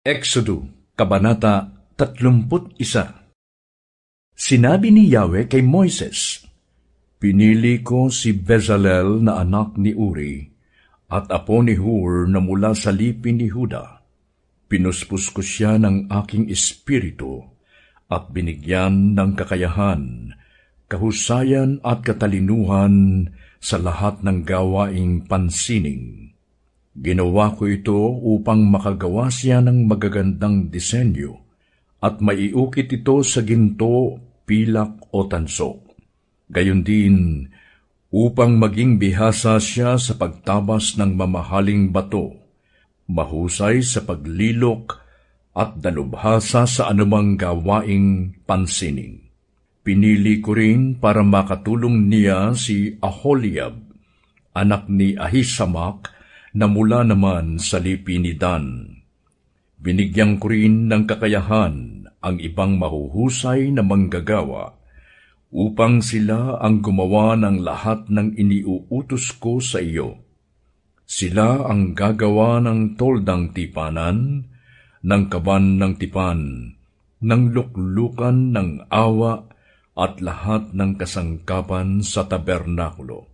Exodo, Kabanata 31. Sinabi ni Yahweh kay Moises, "Pinili ko si Bezalel na anak ni Uri, at apo ni Hur na mula sa lipi ni Huda. Pinuspos ko siya ng aking espiritu, at binigyan ng kakayahan, kahusayan at katalinuhan sa lahat ng gawaing pansining. Ginawa ko ito upang makagawa siya ng magagandang disenyo at maiukit ito sa ginto, pilak o tanso. Gayon din, upang maging bihasa siya sa pagtabas ng mamahaling bato, mahusay sa paglilok at dalubhasa sa anumang gawaing pansining. Pinili ko rin para makatulong niya si Aholiab, anak ni Ahisamak, na mula naman sa lipi ni Dan. Binigyan ko rin ng kakayahan ang ibang mahuhusay na manggagawa, upang sila ang gumawa ng lahat ng iniuutos ko sa iyo. Sila ang gagawa ng toldang tipanan, ng kaban ng tipan, ng luklukan ng awa, at lahat ng kasangkapan sa tabernakulo.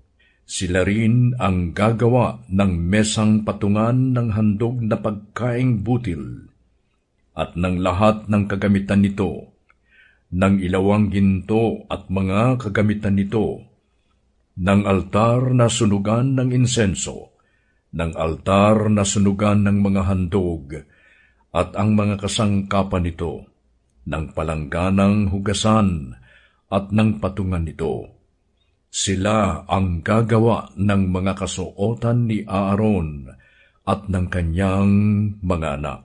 Sila rin ang gagawa ng mesang patungan ng handog na pagkaing butil, at ng lahat ng kagamitan nito, ng ilawang ginto at mga kagamitan nito, ng altar na sunugan ng insenso, ng altar na sunugan ng mga handog, at ang mga kasangkapan nito, ng palangganang hugasan, at ng patungan nito. Sila ang gagawa ng mga kasuotan ni Aaron at ng kanyang mga anak.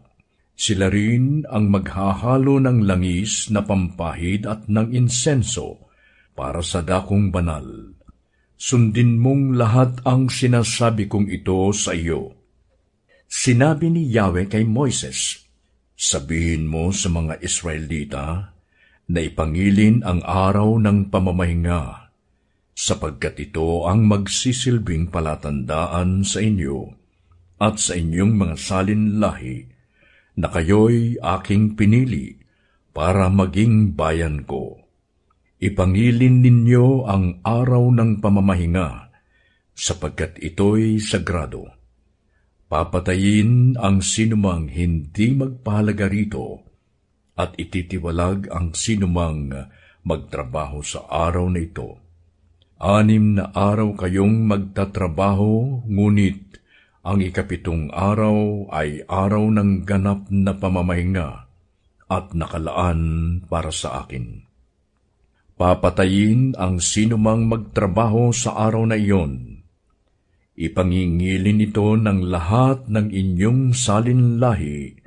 Sila rin ang maghahalo ng langis na pampahid at ng insenso para sa dakong banal. Sundin mong lahat ang sinasabi kong ito sa iyo." Sinabi ni Yahweh kay Moises, "Sabihin mo sa mga Israelita na ipangilin ang araw ng pamamahinga, sapagkat ito ang magsisilbing palatandaan sa inyo at sa inyong mga salinlahi na kayo'y aking pinili para maging bayan ko. Ipangilin ninyo ang araw ng pamamahinga, sapagkat ito'y sagrado. Papatayin ang sinumang hindi magpahalaga rito, at ititiwalag ang sinumang magtrabaho sa araw na ito. 6 na araw kayong magtatrabaho, ngunit ang 7 araw ay araw ng ganap na pamamahinga at nakalaan para sa akin. Papatayin ang sinumang magtrabaho sa araw na iyon. Ipangingilin ito ng lahat ng inyong salinlahi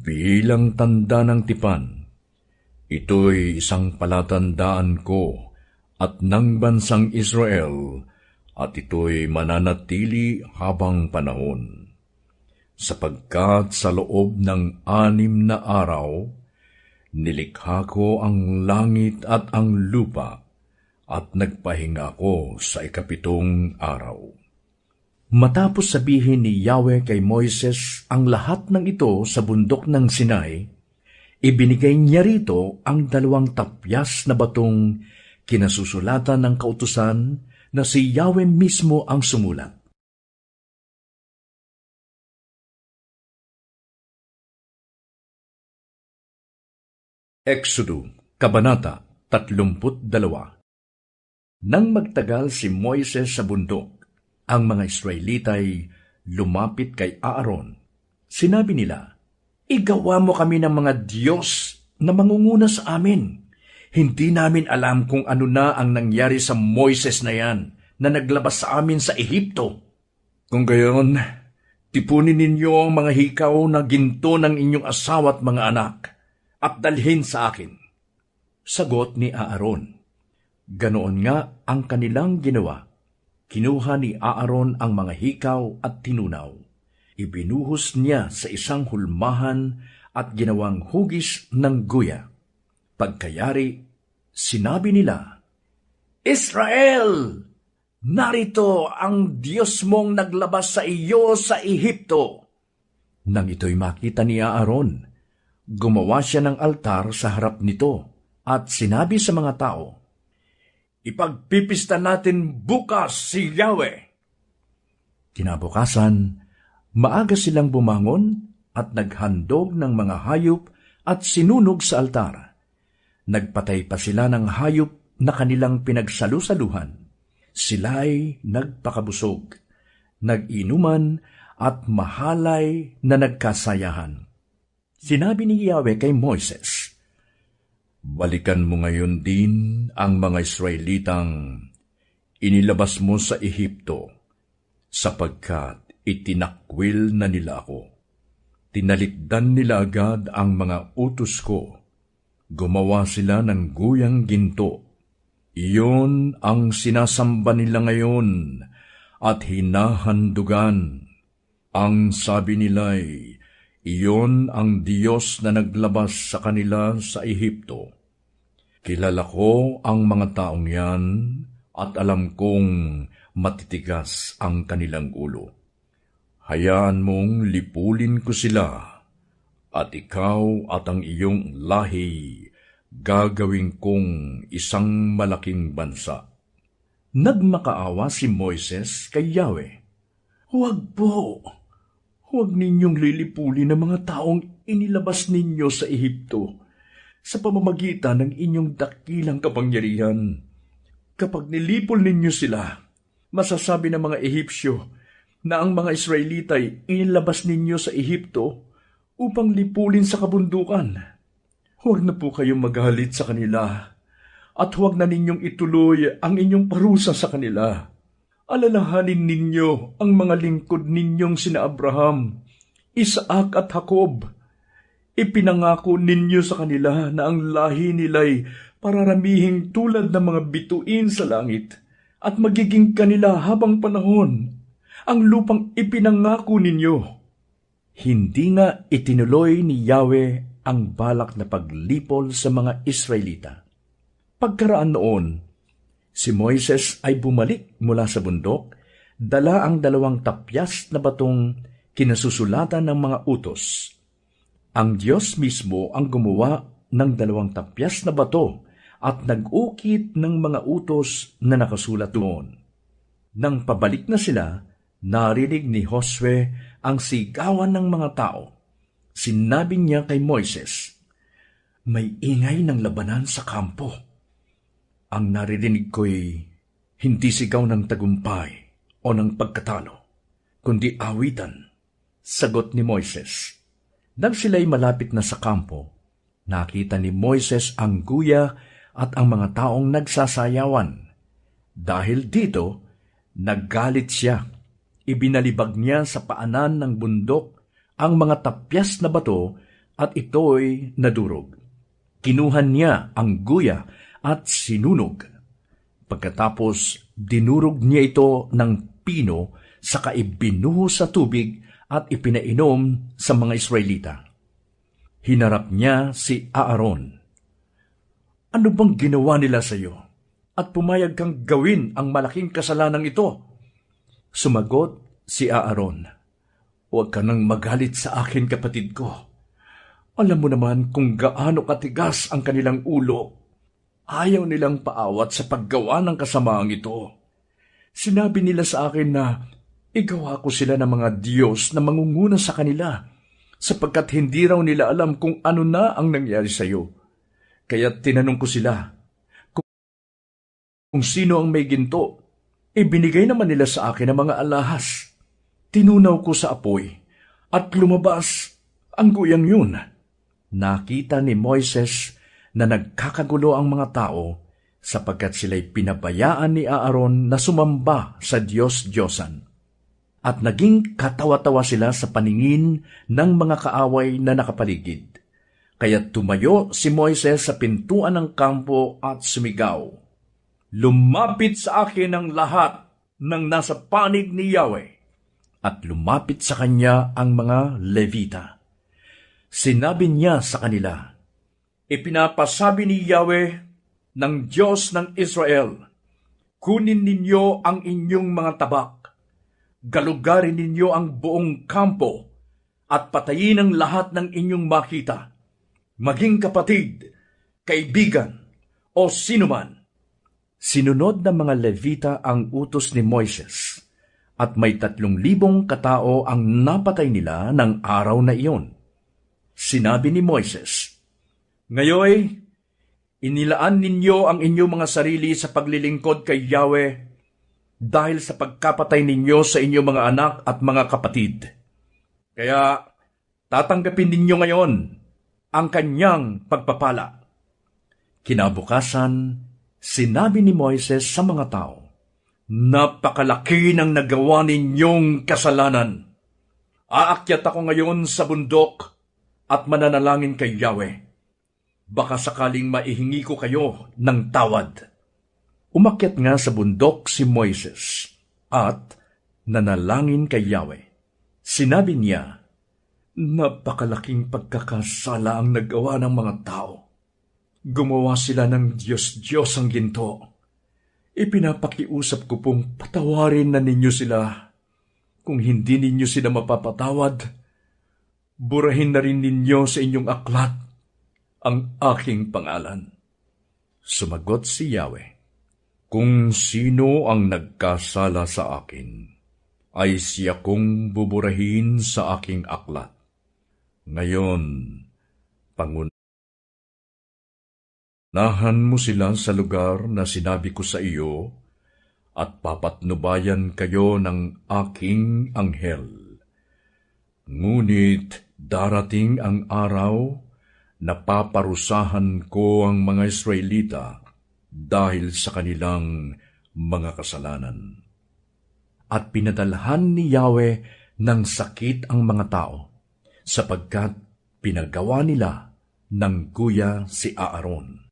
bilang tanda ng tipan. Ito'y isang palatandaan ko at ng bansang Israel, at ito'y mananatili habang panahon. Sapagkat sa loob ng 6 na araw, nilikha ko ang langit at ang lupa, at nagpahinga ko sa 7 araw." Matapos sabihin ni Yahweh kay Moises ang lahat ng ito sa bundok ng Sinai, ibinigay niya rito ang 2 tapyas na batong kinasusulatan ng kautusan na si Yahweh mismo ang sumulat. Exodo, Kabanata 32. Nang magtagal si Moises sa bundok, ang mga Israelita'y lumapit kay Aaron. Sinabi nila, "Igawa mo kami ng mga Diyos na mangunguna sa amin. Hindi namin alam kung ano na ang nangyari sa Moises na yan, na naglabas sa amin sa Ehipto. Kung gayon, tipunin ninyo ang mga hikaw na ginto ng inyong asawa at mga anak, at dalhin sa akin." Sagot ni Aaron, "Ganoon nga ang kanilang ginawa." Kinuha ni Aaron ang mga hikaw at tinunaw. Ibinuhos niya sa isang hulmahan at ginawang hugis ng guya. Pagkayari, sinabi nila, "Israel, narito ang Diyos mong naglabas sa iyo sa Ehipto." Nang ito'y makita ni Aaron, gumawa siya ng altar sa harap nito at sinabi sa mga tao, "Ipagpipista natin bukas si Yahweh." Kinabukasan, maaga silang bumangon at naghandog ng mga hayop at sinunog sa altar. Nagpatay pa sila ng hayop na kanilang pinagsalusaluhan. Sila'y nagpakabusog, nag-inuman at mahalay na nagkasayahan. Sinabi ni Yahweh kay Moises, "Balikan mo ngayon din ang mga Israelitang inilabas mo sa Ehipto, sapagkat itinakwil na nila ako. Tinalikdan nila agad ang mga utos ko. Gumawa sila ng guyang ginto. Iyon ang sinasamba nila ngayon at hinahandugan. Ang sabi nila'y, iyon ang Diyos na naglabas sa kanila sa Ehipto. Kilala ko ang mga taong yan at alam kong matitigas ang kanilang ulo. Hayaan mong lipulin ko sila, at ikaw at ang iyong lahi gagawin kong isang malaking bansa." Nagmakaawa si Moises kay Yahweh. "Huwag po! Huwag ninyong lilipulin ang mga taong inilabas ninyo sa Ehipto sa pamamagitan ng inyong dakilang kapangyarihan. Kapag nilipol ninyo sila, masasabi ng mga Ehipsyo na ang mga Israelita ay inilabas ninyo sa Ehipto upang lipulin sa kabundukan. Huwag na po kayong magalit sa kanila at huwag na ninyong ituloy ang inyong parusa sa kanila. Alalahanin ninyo ang mga lingkod ninyong sina Abraham, Isaac at Jacob. Ipinangako ninyo sa kanila na ang lahi nila'y pararamihing tulad ng mga bituin sa langit at magiging kanila habang panahon. Ang lupang ipinangako ninyo." Hindi nga itinuloy ni Yahweh ang balak na paglipol sa mga Israelita. Pagkaraan noon, si Moises ay bumalik mula sa bundok, dala ang 2 tapyas na batong kinasusulatan ng mga utos. Ang Diyos mismo ang gumawa ng 2 tapyas na bato at nag-ukit ng mga utos na nakasulat doon. Nang pabalik na sila, narinig ni Josue ang sigawan ng mga tao. Sinabi niya kay Moises, "May ingay ng labanan sa kampo." Ang naririnig ko'y hindi sigaw ng tagumpay o ng pagkatalo, kundi awitan, sagot ni Moises. Nang sila'y malapit na sa kampo, nakita ni Moises ang guya at ang mga taong nagsasayawan. Dahil dito, naggalit siya. Ibinalibag niya sa paanan ng bundok ang mga tapyas na bato at ito'y nadurog. Kinuhan niya ang guya at sinunog. Pagkatapos, dinurog niya ito ng pino, saka ibinuho sa tubig at ipinainom sa mga Israelita. Hinarap niya si Aaron. "Ano bang ginawa nila sa iyo? At pumayag kang gawin ang malaking kasalanang ito?" Sumagot si Aaron, "Huwag ka nang magalit sa akin, kapatid ko. Alam mo naman kung gaano katigas ang kanilang ulo. Ayaw nilang paawat sa paggawa ng kasamaang ito. Sinabi nila sa akin na igawa ko sila ng mga Diyos na mangunguna sa kanila, sapagkat hindi raw nila alam kung ano na ang nangyari sa iyo. Kaya tinanong ko sila kung sino ang may ginto. Ibinigay naman nila sa akin ang mga alahas. Tinunaw ko sa apoy at lumabas ang guyang yun." Nakita ni Moises na nagkakagulo ang mga tao sapagkat sila'y pinabayaan ni Aaron na sumamba sa Diyos-Diyosan. At naging katawa-tawa sila sa paningin ng mga kaaway na nakapaligid. Kaya tumayo si Moises sa pintuan ng kampo at sumigaw, "Lumapit sa akin ang lahat ng nasa panig ni Yahweh." At lumapit sa kanya ang mga Levita. Sinabi niya sa kanila, "Ipinapasabi ni Yahweh ng Diyos ng Israel, kunin ninyo ang inyong mga tabak, galugarin ninyo ang buong kampo, at patayin ang lahat ng inyong makita, maging kapatid, kaibigan, o sinuman. Sinunod ng mga Levita ang utos ni Moises, at may 3,000 katao ang napatay nila ng araw na iyon. Sinabi ni Moises, "Ngayoy, inilaan ninyo ang inyong mga sarili sa paglilingkod kay Yahweh dahil sa pagkapatay ninyo sa inyong mga anak at mga kapatid. Kaya tatanggapin ninyo ngayon ang kanyang pagpapala." Kinabukasan, sinabi ni Moises sa mga tao, "Napakalaki ng nagawa ninyong kasalanan. Aakyat ako ngayon sa bundok at mananalangin kay Yahweh. Baka sakaling maihingi ko kayo ng tawad." Umakyat nga sa bundok si Moises at nanalangin kay Yahweh. Sinabi niya, "Napakalaking pagkakasala ang nagawa ng mga tao. Gumawa sila ng Diyos-Diyos ang ginto. Ipinapakiusap ko pong patawarin na ninyo sila. Kung hindi ninyo sila mapapatawad, burahin na rin ninyo sa inyong aklat ang aking pangalan." Sumagot si Yahweh, "Kung sino ang nagkasala sa akin, ay siya kong buburahin sa aking aklat. Ngayon, pangunahan mo sila sa lugar na sinabi ko sa iyo, at papatnubayan kayo ng aking anghel. Ngunit darating ang araw na paparusahan ko ang mga Israelita dahil sa kanilang mga kasalanan." At pinadalhan ni Yahweh ng sakit ang mga tao, sapagkat pinagawa nila ng guya si Aaron.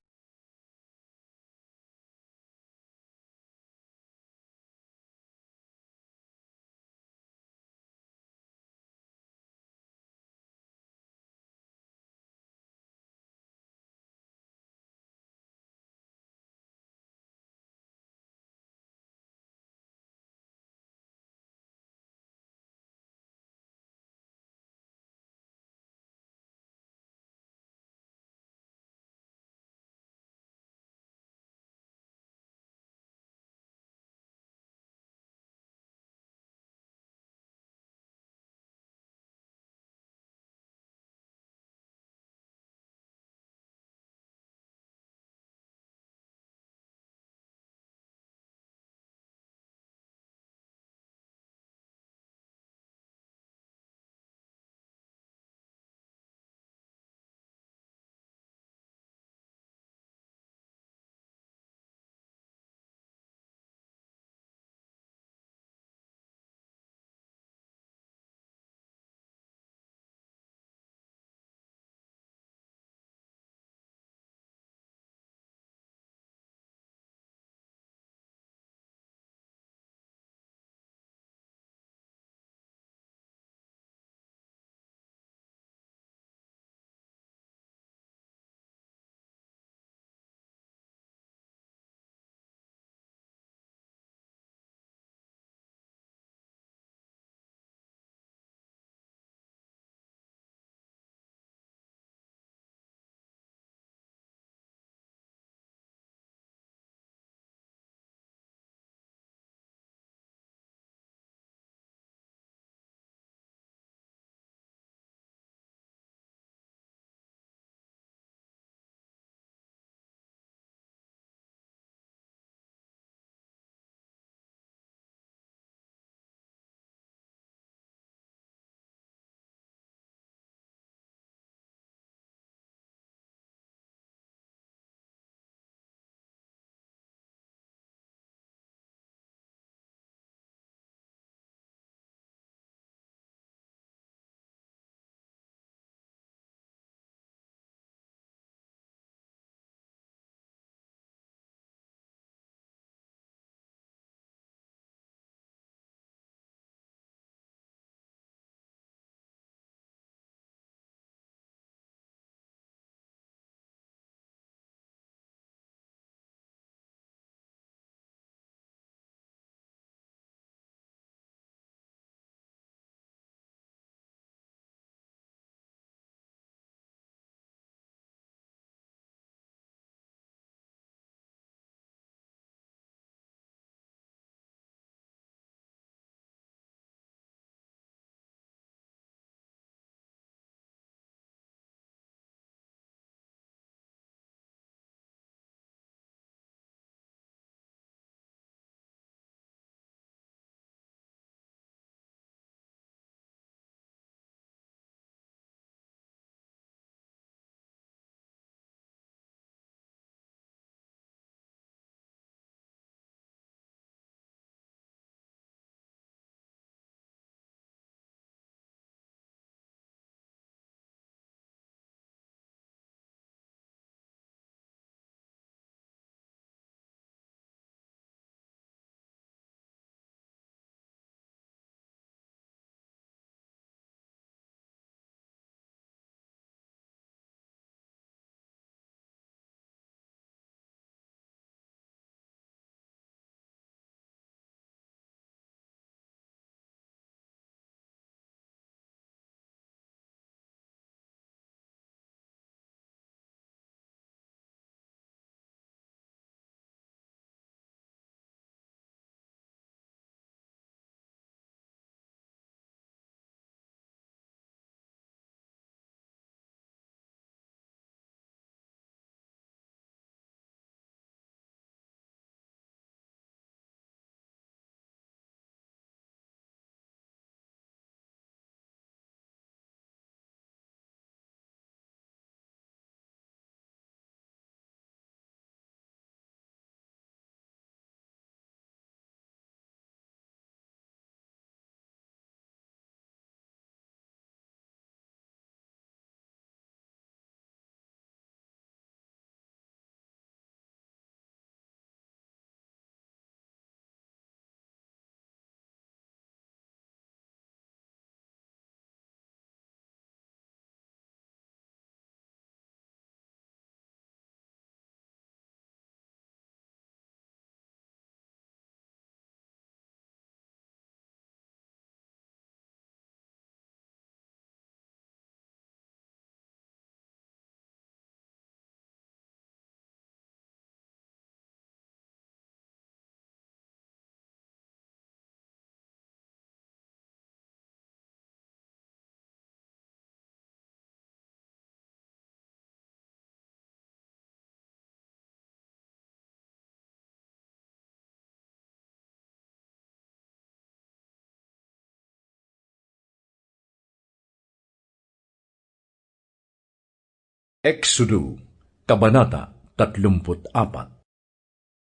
Exodo, Kabanata 34.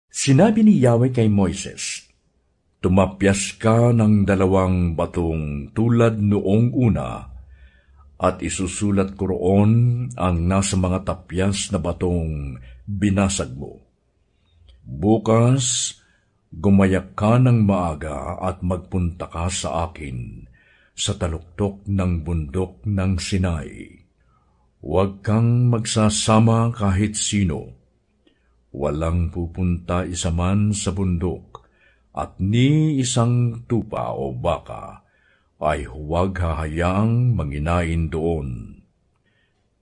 Sinabi ni Yahweh kay Moises, "Tumapyas ka ng 2 batong tulad noong una, at isusulat ko roon ang nasa mga tapyas na batong binasag mo. Bukas, gumayak ka ng maaga at magpunta ka sa akin sa taluktok ng bundok ng Sinai. Huwag kang magsasama kahit sino. Walang pupunta isa man sa bundok, at ni isang tupa o baka ay huwag hahayaang manginain doon."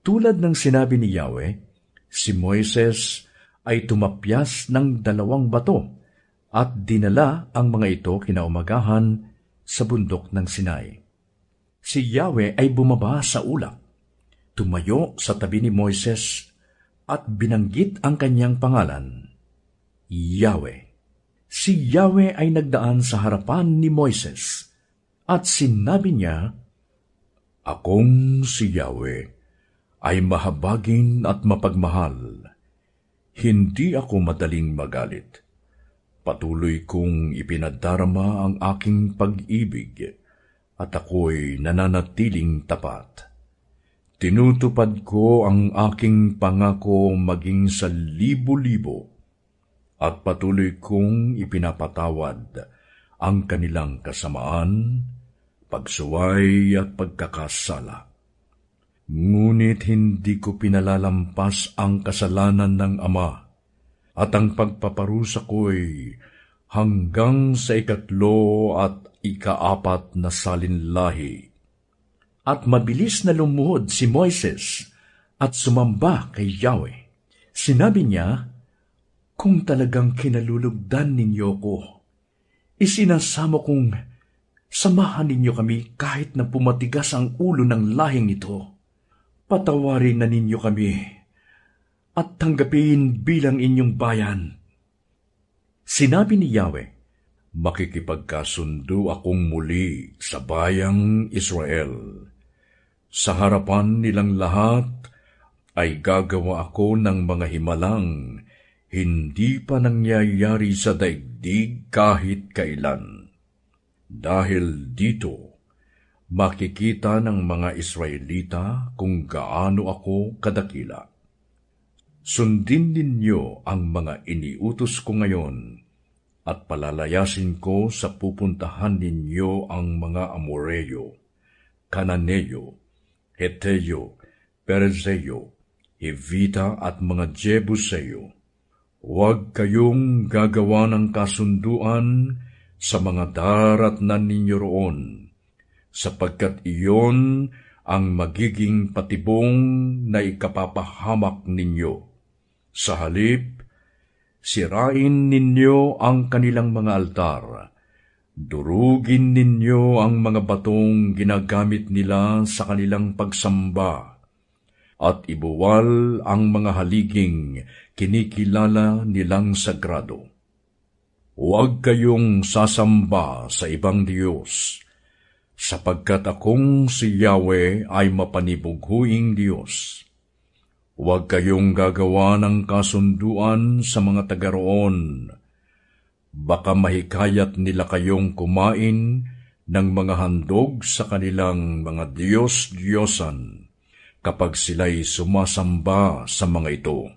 Tulad ng sinabi ni Yahweh, si Moises ay tumapyas ng 2 bato at dinala ang mga ito kinaumagahan sa bundok ng Sinai. Si Yahweh ay bumaba sa ulap, tumayo sa tabi ni Moises at binanggit ang kanyang pangalan, Yahweh. Si Yahweh ay nagdaan sa harapan ni Moises at sinabi niya, "Akong si Yahweh ay mahabagin at mapagmahal. Hindi ako madaling magalit. Patuloy kong ipinadarama ang aking pag-ibig at ako'y nananatiling tapat. Tinutupad ko ang aking pangako maging sa libo-libo at patuloy kong ipinapatawad ang kanilang kasamaan, pagsuway at pagkakasala. Ngunit hindi ko pinalalampas ang kasalanan ng ama, at ang pagpaparusa ko'y hanggang sa 3 at 4 na salinlahi." At mabilis na lumuhod si Moises at sumamba kay Yahweh. Sinabi niya, "Kung talagang kinalulugdan ninyo ko, isinasamo kong samahan ninyo kami kahit na pumatigas ang ulo ng lahing ito. Patawarin na ninyo kami at tanggapin bilang inyong bayan." Sinabi ni Yahweh, "Makikipagkasundo akong muli sa bayang Israel. Sa harapan nilang lahat ay gagawa ako ng mga himalang hindi pa nangyayari sa daigdig kahit kailan. Dahil dito, makikita ng mga Israelita kung gaano ako kadakila. Sundin ninyo ang mga iniutos ko ngayon, at palalayasin ko sa pupuntahan ninyo ang mga Amoreo, Kananeo, Heteo, Perezeo, Hivita at mga Jebuseo. Huwag kayong gagawa ng kasunduan sa mga daratnan ninyo roon, sapagkat iyon ang magiging patibong na ikapapahamak ninyo. Sa halip, sirain ninyo ang kanilang mga altar. Durugin ninyo ang mga batong ginagamit nila sa kanilang pagsamba, at ibuwal ang mga haliging kinikilala nilang sagrado. Huwag kayong sasamba sa ibang Diyos, sapagkat akong si Yahweh ay mapanibughuing Diyos. Huwag kayong gagawa ng kasunduan sa mga taga roon. Baka mahikayat nila kayong kumain ng mga handog sa kanilang mga Diyos-Diyosan kapag sila'y sumasamba sa mga ito.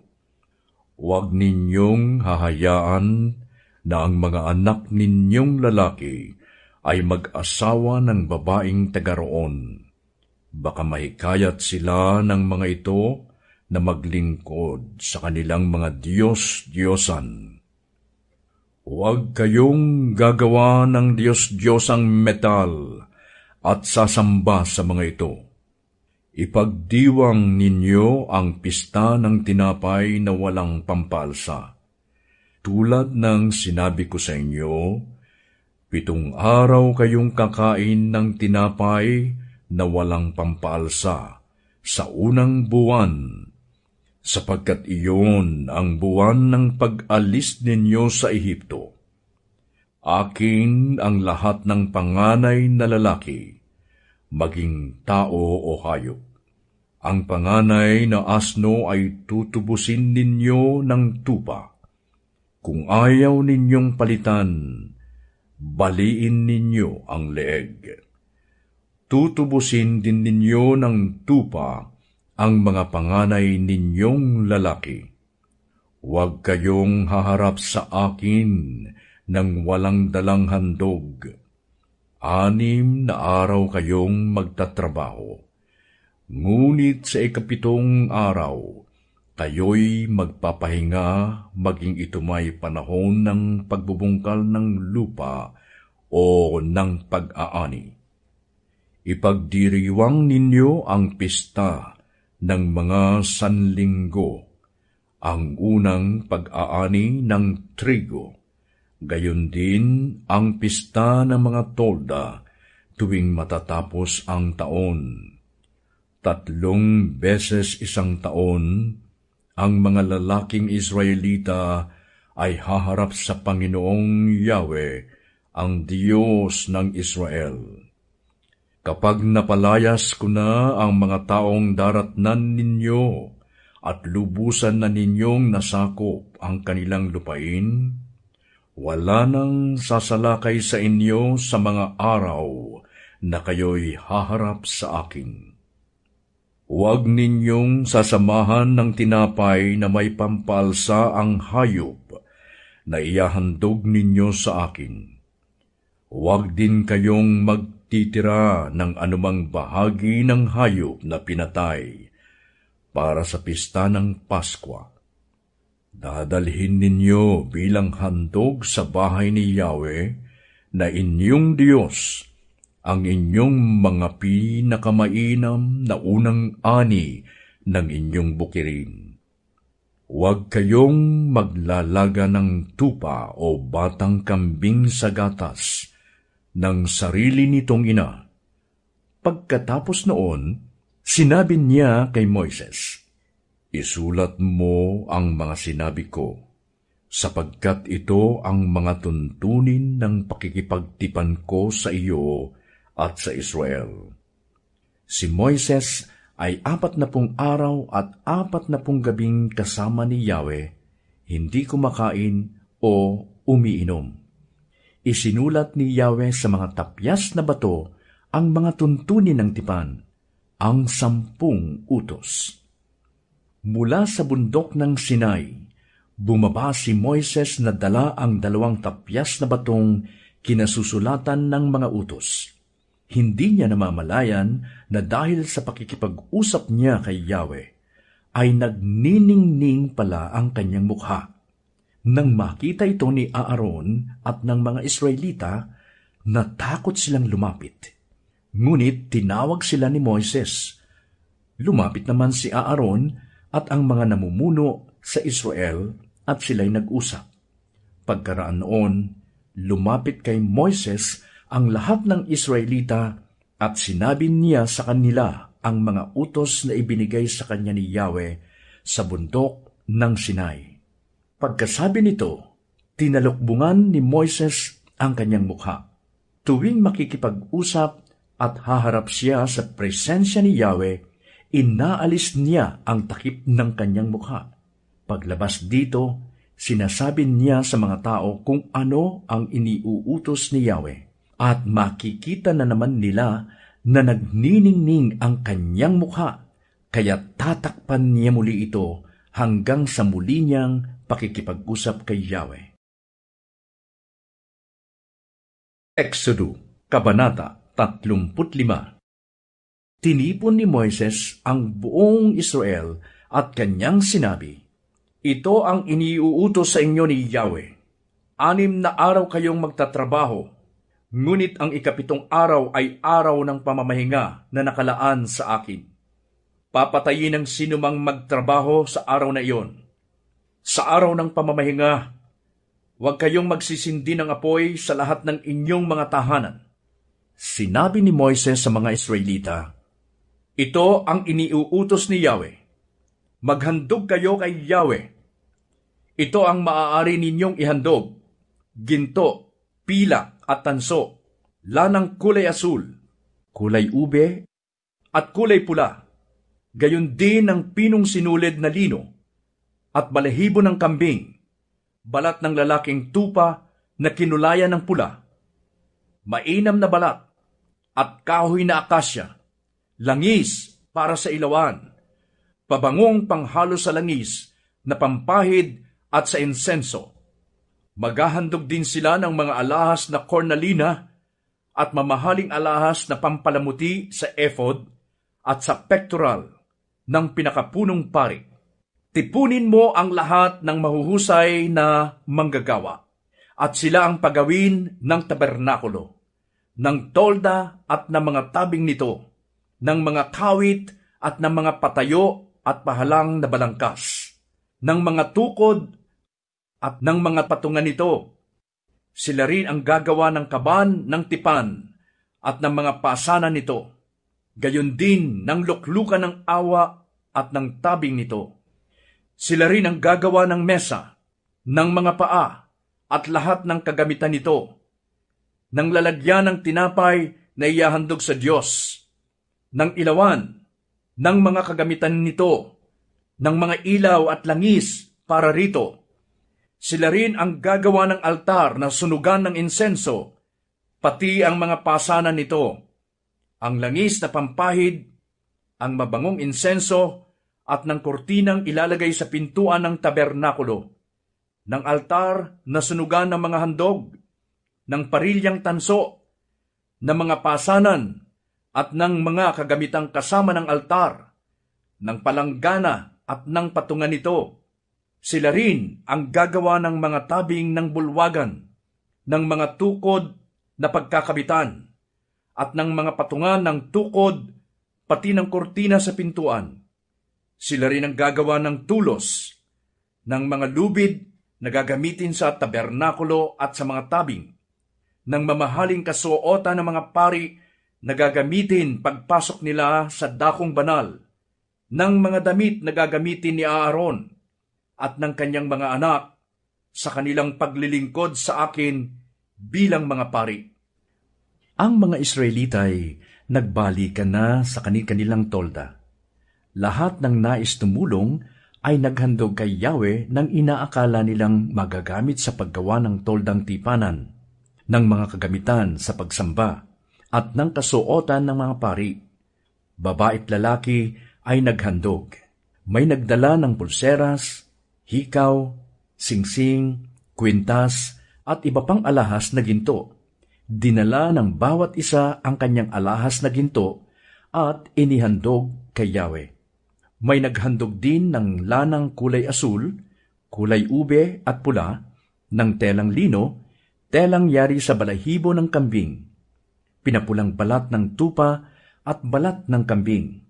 Huwag ninyong hahayaan na ang mga anak ninyong lalaki ay mag-asawa ng babaeng taga roon. Baka mahikayat sila ng mga ito na maglingkod sa kanilang mga Diyos-Diyosan. Huwag kayong gagawa ng Diyos-Diyosang metal at sasamba sa mga ito. Ipagdiwang ninyo ang pista ng tinapay na walang pampalsa. Tulad ng sinabi ko sa inyo, 7 araw kayong kakain ng tinapay na walang pampaalsa sa unang buwan, sapagkat iyon ang buwan ng pag-alis ninyo sa Ehipto. Akin ang lahat ng panganay na lalaki, maging tao o hayop. Ang panganay na asno ay tutubusin ninyo ng tupa. Kung ayaw ninyong palitan, baliin ninyo ang leeg. Tutubusin din ninyo ng tupa ang mga panganay ninyong lalaki. Huwag kayong haharap sa akin ng walang dalang handog. 6 na araw kayong magtatrabaho. Ngunit sa 7 araw, kayo'y magpapahinga maging ito may panahon ng pagbubungkal ng lupa o ng pag-aani. Ipagdiriwang ninyo ang pista ng mga sanlinggo, ang unang pag-aani ng trigo, gayon din ang pista ng mga tolda tuwing matatapos ang taon. 3 beses isang taon, ang mga lalaking Israelita ay haharap sa Panginoong Yahweh, ang Diyos ng Israel. Kapag napalayas ko na ang mga taong daratnan ninyo at lubusan na ninyong nasakop ang kanilang lupain, wala nang sasalakay sa inyo sa mga araw na kayo'y haharap sa akin. Huwag ninyong sasamahan ng tinapay na may pampalsa ang hayop na iyahandog ninyo sa akin. Huwag din kayong magtitira ng anumang bahagi ng hayop na pinatay para sa pista ng Paskwa. Dadalhin ninyo bilang handog sa bahay ni Yahweh na inyong Diyos ang inyong mga pinakamainam na unang ani ng inyong bukirin. Huwag kayong maglalaga ng tupa o batang kambing sa gatas ng sarili nitong ina. Pagkatapos noon, sinabi niya kay Moises, "Isulat mo ang mga sinabi ko, sapagkat ito ang mga tuntunin ng pakikipagtipan ko sa iyo at sa Israel." Si Moises ay 40 araw at 40 gabing kasama ni Yahweh, hindi kumakain o umiinom. Isinulat ni Yahweh sa mga tapyas na bato ang mga tuntunin ng tipan, ang 10 utos. Mula sa bundok ng Sinai, bumaba si Moises na dala ang 2 tapyas na batong kinasusulatan ng mga utos. Hindi niya namamalayan na dahil sa pakikipag-usap niya kay Yahweh, ay nagniningning pala ang kanyang mukha. Nang makita ito ni Aaron at ng mga Israelita, natakot silang lumapit. Ngunit tinawag sila ni Moises. Lumapit naman si Aaron at ang mga namumuno sa Israel at sila'y nag-usap. Pagkaraan noon, lumapit kay Moises ang lahat ng Israelita at sinabi niya sa kanila ang mga utos na ibinigay sa kanya ni Yahweh sa bundok ng Sinai. Pagkasabi nito, tinalukbungan ni Moises ang kanyang mukha. Tuwing makikipag-usap at haharap siya sa presensya ni Yahweh, inaalis niya ang takip ng kanyang mukha. Paglabas dito, sinasabi niya sa mga tao kung ano ang iniuutos ni Yahweh. At makikita na naman nila na nagniningning ang kanyang mukha, kaya tatakpan niya muli ito hanggang sa muli niyang pakikipag-usap kay Yahweh. Exodo, Kabanata 35. Tinipon ni Moises ang buong Israel at kanyang sinabi, "Ito ang iniuutos sa inyo ni Yahweh. 6 na araw kayong magtatrabaho, ngunit ang 7 araw ay araw ng pamamahinga na nakalaan sa akin. Papatayin ang sinumang magtrabaho sa araw na iyon. Sa araw ng pamamahinga, huwag kayong magsisindi ng apoy sa lahat ng inyong mga tahanan." Sinabi ni Moises sa mga Israelita, "Ito ang iniuutos ni Yahweh. Maghandog kayo kay Yahweh. Ito ang maaari ninyong ihandog: ginto, pilak at tanso, lanang kulay asul, kulay ube, at kulay pula, Gayon din ang pinong sinulid na lino, at balahibo ng kambing, balat ng lalaking tupa na kinulayan ng pula, mainam na balat, at kahoy na akasya, langis para sa ilawan, pabangong panghalo sa langis na pampahid at sa insenso. Maghahandog din sila ng mga alahas na kornalina at mamahaling alahas na pampalamuti sa ephod at sa pectoral ng pinakapunong pari. Tipunin mo ang lahat ng mahuhusay na manggagawa, at sila ang pagawin ng tabernakulo, ng tolda at ng mga tabing nito, ng mga kawit at ng mga patayo at pahalang na balangkas, ng mga tukod at ng mga patungan nito. Sila rin ang gagawa ng kaban ng tipan at ng mga pasanan nito, gayon din ng luklukan ng awa at ng tabing nito. Sila rin ang gagawa ng mesa, ng mga paa, at lahat ng kagamitan nito, ng lalagyan ng tinapay na iyahandog sa Diyos, ng ilawan, ng mga kagamitan nito, ng mga ilaw at langis para rito. Sila rin ang gagawa ng altar na sunugan ng insenso, pati ang mga pasanan nito, ang langis na pampahid, ang mabangong insenso, at ng kortinang ilalagay sa pintuan ng tabernakulo, ng altar na sunugan ng mga handog, ng parilyang tanso, ng mga pasanan, at ng mga kagamitang kasama ng altar, ng palanggana at ng patungan nito. Sila rin ang gagawa ng mga tabing ng bulwagan, ng mga tukod na pagkakabitan, at ng mga patungan ng tukod, pati ng kortina sa pintuan. Sila rin ang gagawa ng tulos, ng mga lubid na gagamitin sa tabernakulo at sa mga tabing, ng mamahaling kasuotan ng mga pari na gagamitin pagpasok nila sa dakong banal, ng mga damit na gagamitin ni Aaron at ng kanyang mga anak sa kanilang paglilingkod sa akin bilang mga pari. Ang mga Israelita ay nagbalikan na sa kanilang tolda. Lahat ng nais tumulong ay naghandog kay Yahweh ng inaakala nilang magagamit sa paggawa ng toldang tipanan, ng mga kagamitan sa pagsamba, at ng kasuotan ng mga pari. Babae at lalaki ay naghandog. May nagdala ng pulseras, hikaw, singsing, kwintas, at iba pang alahas na ginto. Dinala ng bawat isa ang kanyang alahas na ginto at inihandog kay Yahweh. May naghandog din ng lanang kulay asul, kulay ube at pula, ng telang lino, telang yari sa balahibo ng kambing, pinapulang balat ng tupa at balat ng kambing.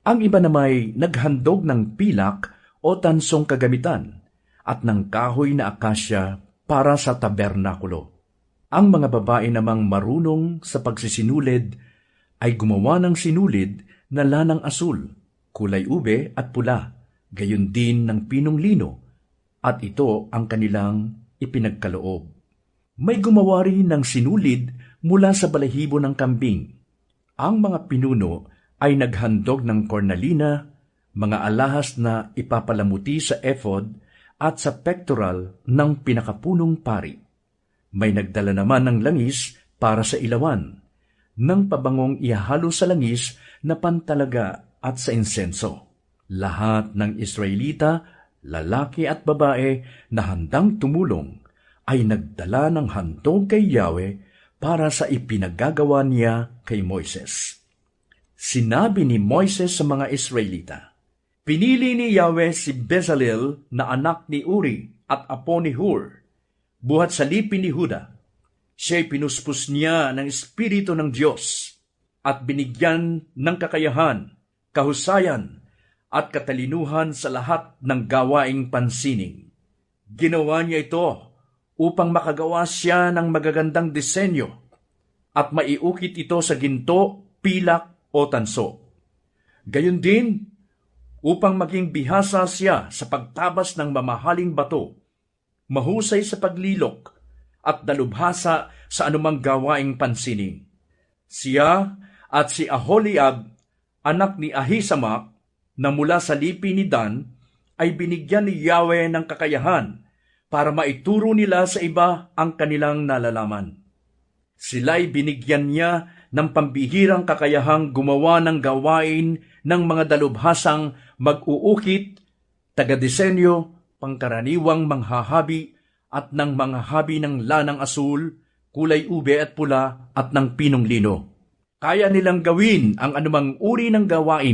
Ang iba namay naghandog ng pilak o tansong kagamitan at ng kahoy na akasya para sa tabernakulo. Ang mga babae namang marunong sa pagsisinulid ay gumawa ng sinulid na lanang asul, kulay ube at pula, gayon din ng pinong lino, at ito ang kanilang ipinagkaloob. May gumawa rin ng sinulid mula sa balahibo ng kambing. Ang mga pinuno ay naghandog ng kornalina, mga alahas na ipapalamuti sa ephod at sa pectoral ng pinakapunong pari. May nagdala naman ng langis para sa ilawan, ng pabangong ihalo sa langis na pantalaga at sa insenso. Lahat ng Israelita, lalaki at babae na handang tumulong ay nagdala ng handog kay Yahweh para sa ipinagagawa niya kay Moises. Sinabi ni Moises sa mga Israelita, "Pinili ni Yahweh si Bezalel na anak ni Uri at apo ni Hur, buhat sa lipin ni Huda. Siya'y pinuspos niya ng Espiritu ng Diyos at binigyan ng kakayahan, kahusayan at katalinuhan sa lahat ng gawaing pansining. Ginawa niya ito upang makagawa siya ng magagandang disenyo at maiukit ito sa ginto, pilak o tanso. Gayon din, upang maging bihasa siya sa pagtabas ng mamahaling bato, mahusay sa paglilok at dalubhasa sa anumang gawaing pansining. Siya at si Aholiab, anak ni Ahisamak, na mula sa lipi ni Dan ay binigyan ni Yahweh ng kakayahan para maituro nila sa iba ang kanilang nalalaman. Sila'y binigyan niya ng pambihirang kakayahang gumawa ng gawain ng mga dalubhasang mag-uukit, taga-disenyo, pangkaraniwang manghahabi at ng mga habi ng lanang asul, kulay ube at pula at ng pinong lino. Kaya nilang gawin ang anumang uri ng gawain